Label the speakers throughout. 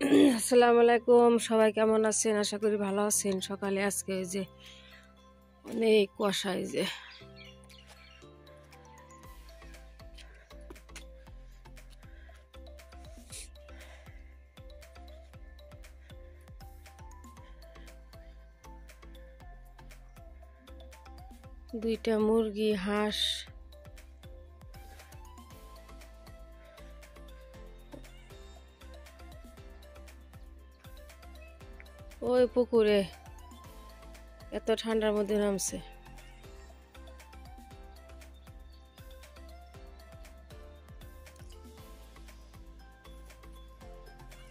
Speaker 1: আসসালামু আলাইকুম, সবাই কেমন আছেন? আশা করি ভালো আছেন। সকালে আজকে ওই যে অনেক কুয়াশা, এই যে দুইটা মুরগি, হাঁস, ওই পুকুরে এত ঠান্ডার মধ্যে নামছে।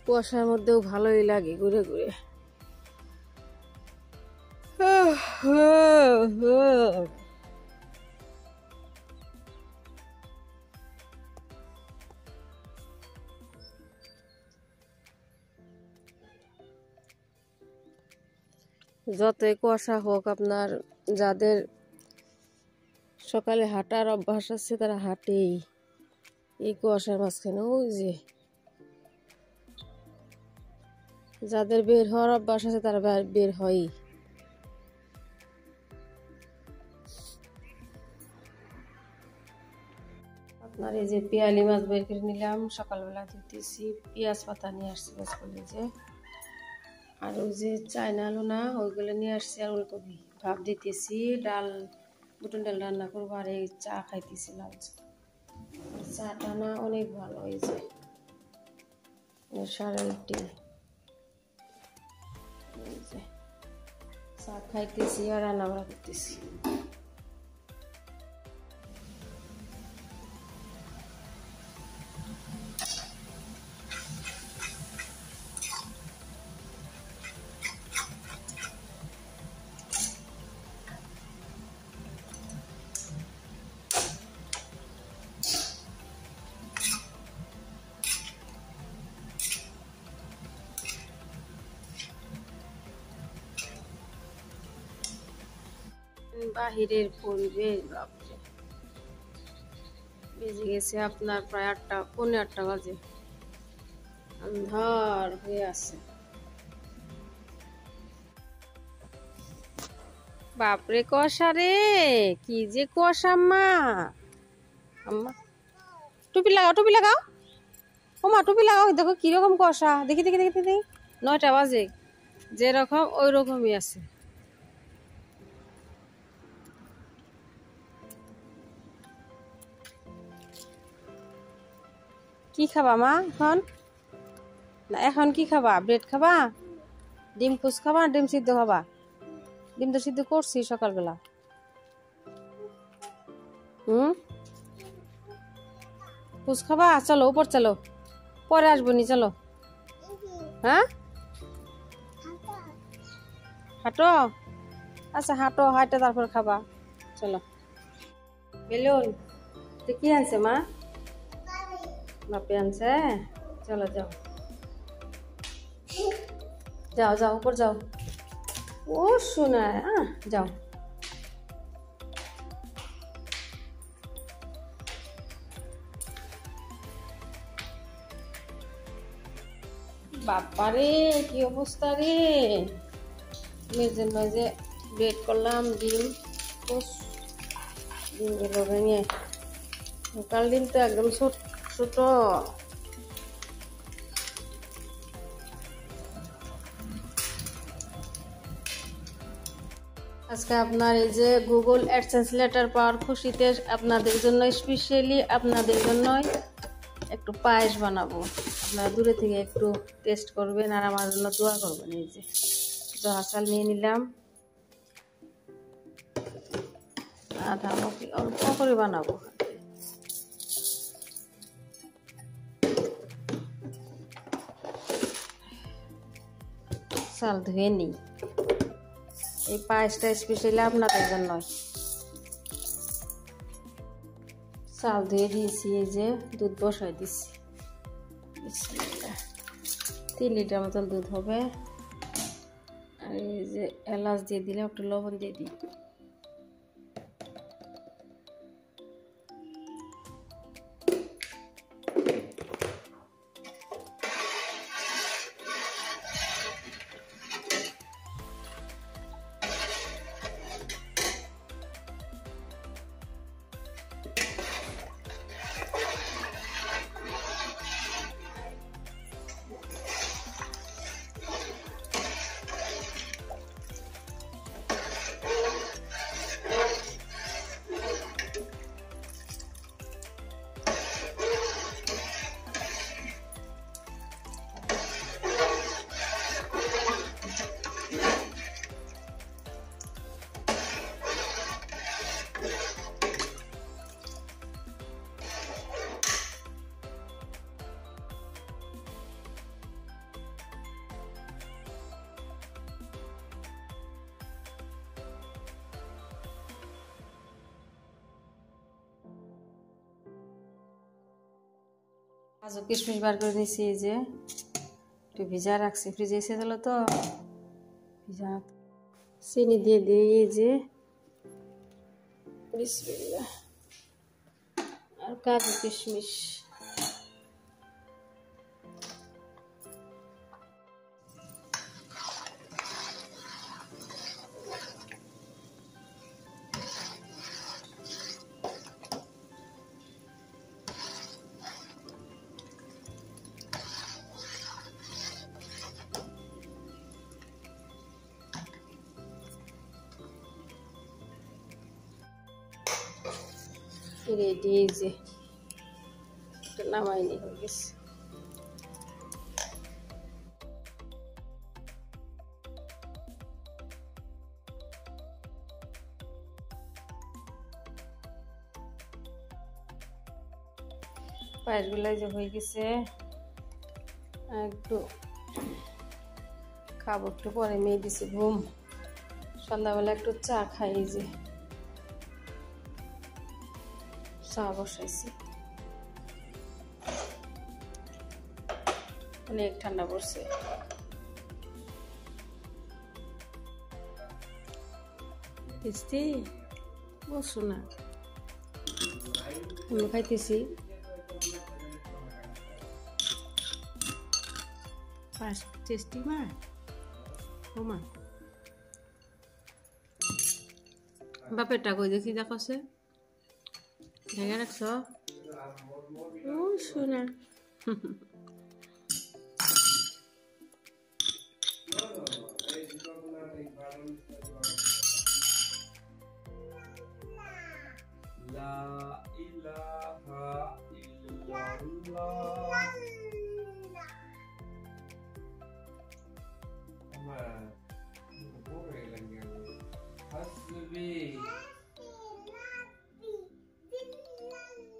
Speaker 1: কুয়াশার মধ্যেও ভালোই লাগে ঘুরে ঘুরে। যতই কুয়াশা হোক, আপনার যাদের সকালে হাঁটার অভ্যাস আছে তারা হাঁটেই এই কুয়াশার মাঝখানে। ওই যে যাদের বের হওয়ার অভ্যাস আছে তারা বের হয়ই। আপনার এই যে পেয়ালি মাছ বের করে নিলাম, সকালবেলা ধুতেছি। পেঁয়াজ পাতা নিয়ে আসছি গাছগুলি যে, আর ওই যে চায়না আলু না, ওইগুলো নিয়ে আসছি। আর ওলকপি ভাপ দিতেছি, ডাল বুটুন ডাল রান্না করবো। আর এই চা খাইতেছিলাম। চাটা না অনেক ভালো, এই যে সারাটি চা খাইতেছি আর রান্না বান্না করতেছি। বাহিরের পরিবেশ বাপরে, বেজে গেছে আপনার প্রায় 8টা, পৌনে 8টা বাজে। আন্ধার হয়ে আছে। বাপরে কুয়াশা রে, কি যে কুয়াশা! আম্মা আম্মা টুপি লাগাও, টুপি লাগাও। ওমা টুপি লাগাও, দেখো কিরকম কুয়াশা। দেখি দেখি দেখি দেখি 9টা বাজে, যেরকম ওই রকমই আছে। কি খাবা মা এখন? না এখন কি খাবা? ব্রেড খাবা, ডিম পোচ খাবা, ডিম সিদ্ধ খাবা? ডিম তো সিদ্ধ করছি সকালবেলা। পোচ খাবা? চলো উপর চলো, পরে আসবো নি, চলো। হ্যাঁ হাঁটো, আচ্ছা হাঁটো, হাঁটে তারপর খাবা, চলো। বেলুন কি আনছে মা? বাপে আনছে, চলো যাও যাও যাও, উপর যাও। ও শোনা, যাও। বাবারে কি অবস্থা রে! মেয়ের জন্য যে ব্রেড করলাম, ডিম ডিমগুলো ভেঙে, সকাল ডিম তো একদম ছোট ছোট। আজকে আপনার এই যে গুগল অ্যাডসেন্স লেটার পাওয়ার খুশিতে আপনাদের জন্য, স্পেশালি আপনাদের জন্যই একটু পায়েস বানাবো। আপনারা দূরে থেকে একটু টেস্ট করবেন আর আমার জন্য দোয়া করবেন। এই যে জহা চাল নিয়ে নিলাম, আধা মতো অল্প করে বানাবো। চাল ধুয়ে নিই, এই পায়েসটা স্পেশালি আপনাদের জন্য। চাল ধুয়ে দিয়েছি, এই যে দুধ বসাই দিচ্ছি। 3 লিটার মতন দুধ হবে। আর এই যে এলাচ দিয়ে দিলে, একটু লবণ দিয়ে দিই। কাজু কিশমিশ বার করে নিয়েছি, এই যে একটু ভিজা রাখছি, ফ্রিজে এসে দিল তো ভিজা। চিনি দিয়ে দিই, এই যে বিসমিল্লাহ, আর কাজু কিশমিশ। রেডি, এই যে নামাইনি হয়ে গেছে। পায়েসগুলো যে হয়ে গেছে, একটু খাবো একটু পরে, মেয়ে দিছে ঘুম। সন্ধ্যাবেলা একটু চা খাই, এই যে চা বসাইছি, অনেক ঠান্ডা পড়ছে। মিষ্টি বসো না, আমি খাইতেছি। টেস্টি মা, ও মা বাপেরটা কই দেখি, দেখো সে ঢেকে রাখছ, ও শোনা।
Speaker 2: La ilaha illallah. Hasbi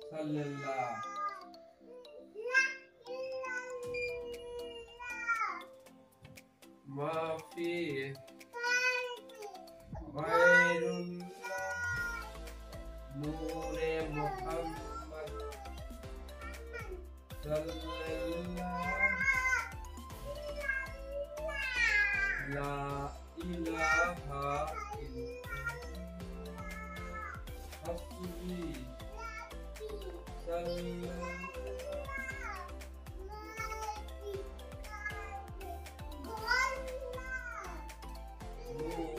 Speaker 2: sallallah. Ma fi ghayrullah. Nure Muhammad sallallahu. La ilaha illallah. Hasbi sallallahu. Nure